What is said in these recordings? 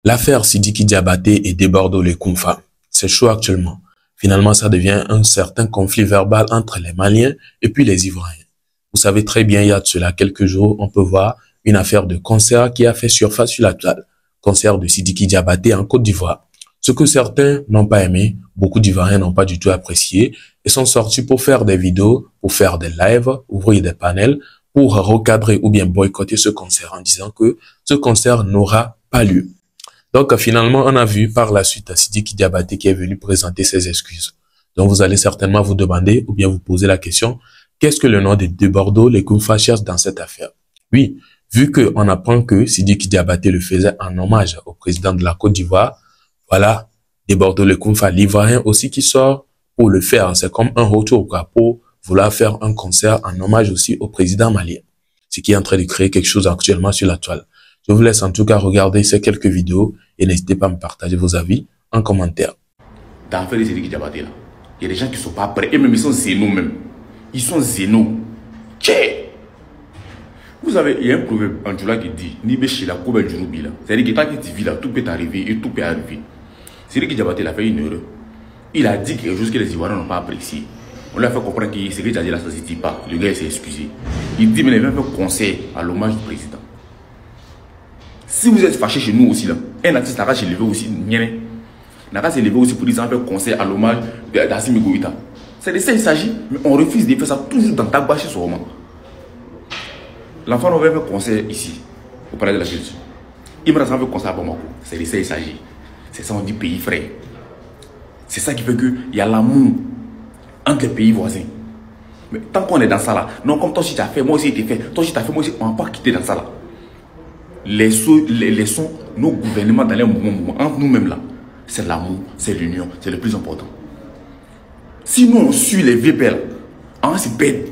L'affaire Sidiki Diabaté et Debordo Lekoumfa, c'est chaud actuellement. Finalement, ça devient un certain conflit verbal entre les Maliens et puis les Ivoiriens. Vous savez très bien, il y a de cela quelques jours, on peut voir une affaire de concert qui a fait surface sur la toile. Concert de Sidiki Diabaté en Côte d'Ivoire. Ce que certains n'ont pas aimé, beaucoup d'Ivoiriens n'ont pas du tout apprécié et sont sortis pour faire des vidéos, pour faire des lives, ouvrir des panels, pour recadrer ou bien boycotter ce concert en disant que ce concert n'aura pas lieu. Donc, finalement, on a vu par la suite Sidiki Diabaté qui est venu présenter ses excuses. Donc, vous allez certainement vous demander ou bien vous poser la question, qu'est-ce que le nom de Debordo Lekoumfa cherche dans cette affaire? Oui, vu qu'on apprend que Sidiki Diabaté le faisait en hommage au président de la Côte d'Ivoire, voilà, Debordo Lekoumfa, l'Ivoirien aussi qui sort pour le faire. C'est comme un retour, quoi, pour vouloir faire un concert en hommage aussi au président malien. Ce qui est en train de créer quelque chose actuellement sur la toile. Je vous laisse en tout cas regarder ces quelques vidéos et n'hésitez pas à me partager vos avis en commentaire. Dans l'affaire de Sidiki Diabaté, là, il y a des gens qui ne sont pas prêts. Et même ils sont zénaux même. Ils sont zénaux. Tché! Vous savez, il y a un proverbe en Djoula qui dit Nibe Shila Kobe Djouroubi là. C'est-à-dire que tant que tu vis là, tout peut arriver et tout peut arriver. Sidiki Diabaté il a fait une erreur. Il a dit quelque chose que les Ivoiriens n'ont pas apprécié. On lui a fait comprendre que ce qu'il a dit là, ça ne se dit pas. Le gars s'est excusé. Il dit, mais il a même fait conseil à l'hommage du président. Si vous êtes fâché chez nous aussi, là, un artiste n'a qu'à se lever aussi, n'a qu'à se lever aussi pour dire un peu conseil à l'hommage d'Assimi Goïta. C'est de ça qu'il s'agit, mais on refuse de faire ça toujours dans ta bâche sur moment. L'enfant nous avait fait conseil ici, au palais de la Culture. Il me fait conseil à Bamako. C'est de ça qu'il s'agit. C'est ça on dit pays frère. C'est ça qui fait qu'il y a l'amour entre les pays voisins. Mais tant qu'on est dans ça là, non comme toi si tu as fait, moi aussi j'ai fait, toi si tu as fait, moi aussi, on ne va pas quitter dans ça là. Laissons nos gouvernements dans les mouvements entre nous-mêmes là. C'est l'amour, c'est l'union, c'est le plus important. Si nous on suit les vieux pères, on se perd.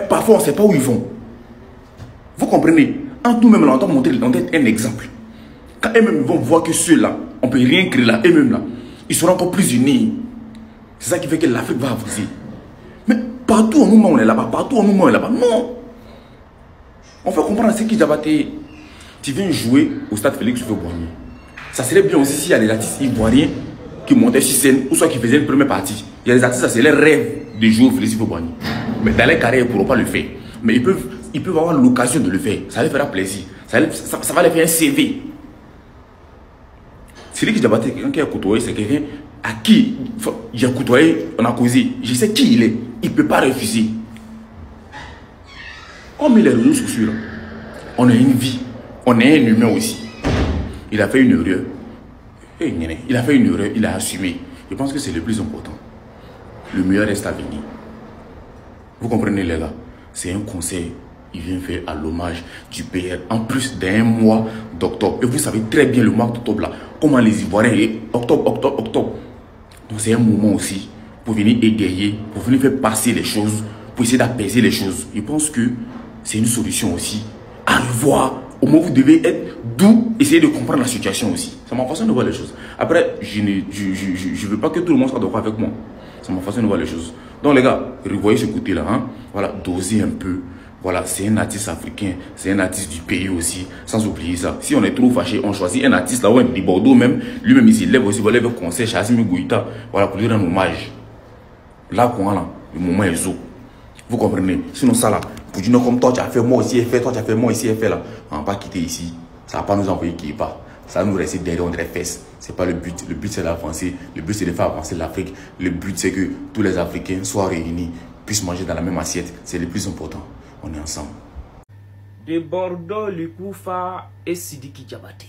Parfois on ne sait pas où ils vont. Vous comprenez? Entre nous-mêmes là, on doit montrer un exemple. Quand eux-mêmes vont voir que ceux-là, on ne peut rien créer là, eux-mêmes là, ils seront encore plus unis. C'est ça qui fait que l'Afrique va avancer. Mais partout au moment où on est là-bas, partout au moment où on est là-bas, non. On fait comprendre à Sidiki Diabaté. Tu viens jouer au stade Félix Houphouët-Boigny. Ça serait bien aussi s'il y a des artistes ivoiriens qui montaient sur scène ou soit qui faisaient une première partie. Il y a des artistes, ça c'est leur rêve de jouer au Félix Houphouët-Boigny. Mais dans leur carrière, ils ne pourront pas le faire. Mais ils peuvent avoir l'occasion de le faire. Ça leur fera plaisir. Ça va leur faire un CV. Sidiki Diabaté, quelqu'un qui a côtoyé, c'est quelqu'un à qui j'ai côtoyé, on a causé. Je sais qui il est. Il ne peut pas refuser. Comme il est réseaux sociaux là, on a une vie. On est un humain aussi. Il a fait une erreur. Il a fait une erreur, il a assumé. Je pense que c'est le plus important. Le meilleur reste à venir. Vous comprenez les gars? C'est un conseil. Il vient faire à l'hommage du PR en plus d'un mois d'octobre. Et vous savez très bien le mois d'octobre là, comment les Ivoiriens, octobre. Donc c'est un moment aussi pour venir égayer, pour venir faire passer les choses, pour essayer d'apaiser les choses. Je pense que c'est une solution aussi à revoir. Au moins, vous devez être doux, essayer de comprendre la situation aussi. C'est ma façon de voir les choses. Après, je ne veux pas que tout le monde soit d'accord avec moi. C'est ma façon de voir les choses. Donc, les gars, revoyez ce côté-là. Hein? Voilà, dosez un peu. Voilà, c'est un artiste africain. C'est un artiste du pays aussi. Sans oublier ça. Si on est trop fâché, on choisit un artiste là, ouais, de Bordeaux même. Lui-même, il s'élève aussi. Voilà, le concert chez Assimi Goïta. Voilà, pour lui rendre hommage. Là, le moment est zo. Vous comprenez? Sinon, ça là. Pour dire non, comme toi tu as fait, moi aussi j'ai fait, toi tu as fait, moi ici j'ai fait là. On ne va pas quitter ici. Ça ne va pas nous envoyer qui est pas. Ça va nous rester derrière les fesses. Ce n'est pas le but. Le but c'est d'avancer. Le but c'est de faire avancer l'Afrique. Le but c'est que tous les Africains soient réunis, puissent manger dans la même assiette. C'est le plus important. On est ensemble. Debordo Lekoumfa et Sidiki Diabaté.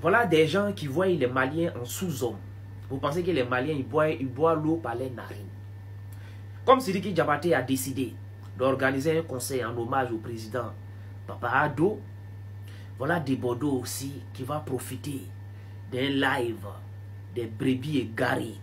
Voilà des gens qui voient les Maliens en sous-hommes. Vous pensez que les Maliens ils boivent l'eau par les narines. Comme Sidiki Diabaté a décidé d'organiser un conseil en hommage au président Papa Ado, voilà Debordo aussi qui va profiter d'un live des brebis égarés,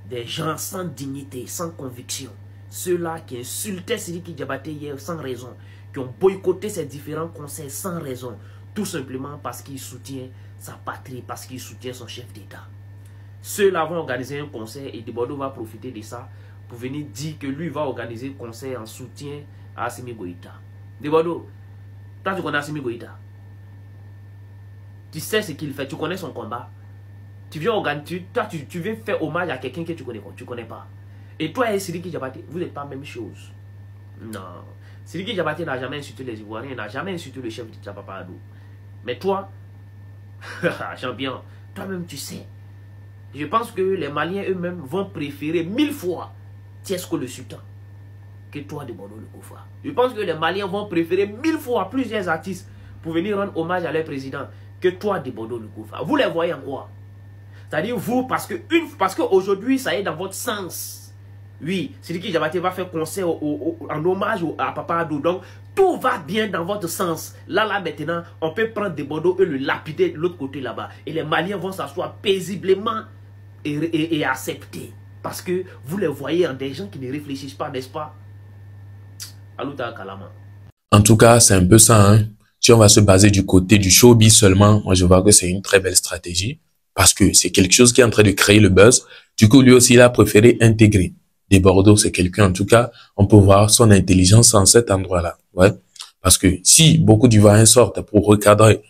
des gens sans dignité, sans conviction, ceux-là qui insultaient Sidiki Diabaté hier sans raison, qui ont boycotté ces différents conseils sans raison, tout simplement parce qu'ils soutiennent sa patrie, parce qu'ils soutiennent son chef d'État. Ceux-là vont organiser un conseil et Debordo va profiter de ça pour venir dire que lui va organiser un conseil en soutien à Assimi Goïta. Debordo, toi tu connais Assimi Goïta? Tu sais ce qu'il fait, tu connais son combat. Tu viens organiser, toi tu viens faire hommage à quelqu'un que tu connais pas. Et toi et Sidiki Diabaté, vous n'êtes pas la même chose. Non. Sidiki Diabaté n'a jamais insulté les Ivoiriens, n'a jamais insulté le chef de Papa Adou. Mais toi, champion, toi-même tu sais. Je pense que les Maliens eux-mêmes vont préférer 1000 fois Tiesco le Sultan que toi de Bordeaux le Koufa. Je pense que les Maliens vont préférer 1000 fois plusieurs artistes pour venir rendre hommage à leur président que toi de Bordeaux le Koufa. Vous les voyez en quoi? C'est-à-dire vous, parce qu'aujourd'hui, ça est dans votre sens. Oui, Sidiki Diabaté va faire concert en hommage à Papa Adou. Donc, tout va bien dans votre sens. Là, maintenant, on peut prendre des Bordeaux et le lapider de l'autre côté là-bas. Et les Maliens vont s'asseoir paisiblement et accepter. Parce que vous les voyez en des gens qui ne réfléchissent pas, n'est-ce pas? Alouta Kalama. En tout cas, c'est un peu ça. Hein. Si on va se baser du côté du showbiz seulement, moi je vois que c'est une très belle stratégie. Parce que c'est quelque chose qui est en train de créer le buzz. Du coup, lui aussi, il a préféré intégrer. Des Bordeaux, c'est quelqu'un, en tout cas, on peut voir son intelligence en cet endroit-là. Ouais. Parce que si beaucoup d'Ivoiriens sortent pour recadrer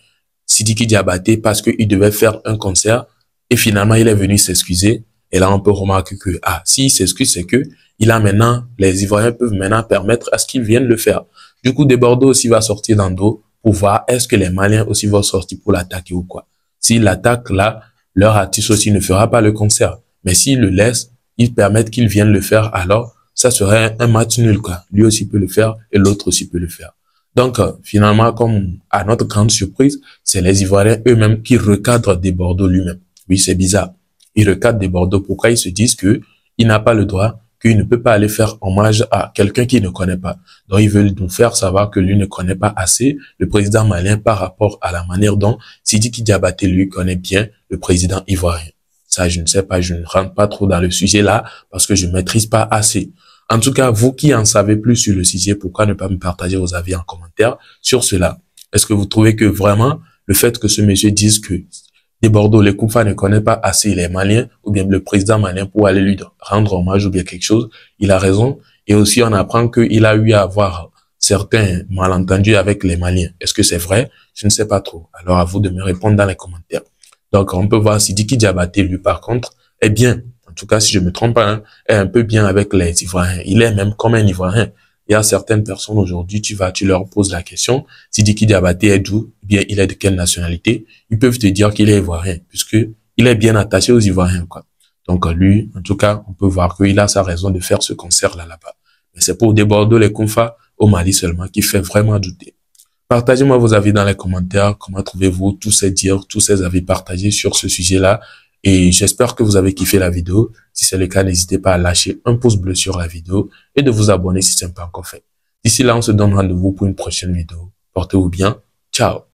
Sidiki Diabaté parce qu'il devait faire un concert et finalement, il est venu s'excuser. Et là, on peut remarquer que, s'il s'excuse, c'est que il a maintenant, les Ivoiriens peuvent maintenant permettre à ce qu'ils viennent le faire. Du coup, des Bordeaux aussi va sortir dans le dos pour voir est-ce que les Maliens aussi vont sortir pour l'attaquer ou quoi. S'il l'attaque là, leur artiste aussi ne fera pas le concert. Mais s'ils le laissent, ils permettent qu'ils viennent le faire, alors ça serait un match nul, quoi. Lui aussi peut le faire et l'autre aussi peut le faire. Donc, finalement, comme à notre grande surprise, c'est les Ivoiriens eux-mêmes qui recadrent des Bordeaux lui-même. Oui, c'est bizarre. Ils recadrent des Bordeaux. Pourquoi ils se disent que il n'a pas le droit, qu'il ne peut pas aller faire hommage à quelqu'un qu'il ne connaît pas. Donc, ils veulent nous faire savoir que lui ne connaît pas assez le président malien par rapport à la manière dont Sidiki Diabaté lui connaît bien le président ivoirien. Ça, je ne sais pas, je ne rentre pas trop dans le sujet là parce que je ne maîtrise pas assez. En tout cas, vous qui en savez plus sur le sujet, pourquoi ne pas me partager vos avis en commentaire sur cela? Est-ce que vous trouvez que vraiment le fait que ce monsieur dise que des Bordeaux, les Koufa ne connaissent pas assez les Maliens ou bien le président malien pour aller lui rendre hommage ou bien quelque chose, il a raison. Et aussi, on apprend qu'il a eu à avoir certains malentendus avec les Maliens. Est-ce que c'est vrai? Je ne sais pas trop. Alors, à vous de me répondre dans les commentaires. Donc, on peut voir Sidiki Diabaté, lui, par contre, est bien. En tout cas, si je me trompe pas, hein, est un peu bien avec les Ivoiriens. Il est même comme un Ivoirien. Il y a certaines personnes aujourd'hui, tu leur poses la question, Sidiki Diabaté est d'où? Bien, il est de quelle nationalité? Ils peuvent te dire qu'il est Ivoirien, puisque il est bien attaché aux Ivoiriens, quoi. Donc, lui, en tout cas, on peut voir qu'il a sa raison de faire ce concert-là, là-bas. Mais c'est pour des Bordeaux, les Koufa, au Mali seulement, qui fait vraiment douter. Partagez-moi vos avis dans les commentaires. Comment trouvez-vous tous ces dires, tous ces avis partagés sur ce sujet-là? Et j'espère que vous avez kiffé la vidéo. Si c'est le cas, n'hésitez pas à lâcher un pouce bleu sur la vidéo et de vous abonner si ce n'est pas encore fait. D'ici là, on se donne rendez-vous pour une prochaine vidéo. Portez-vous bien. Ciao.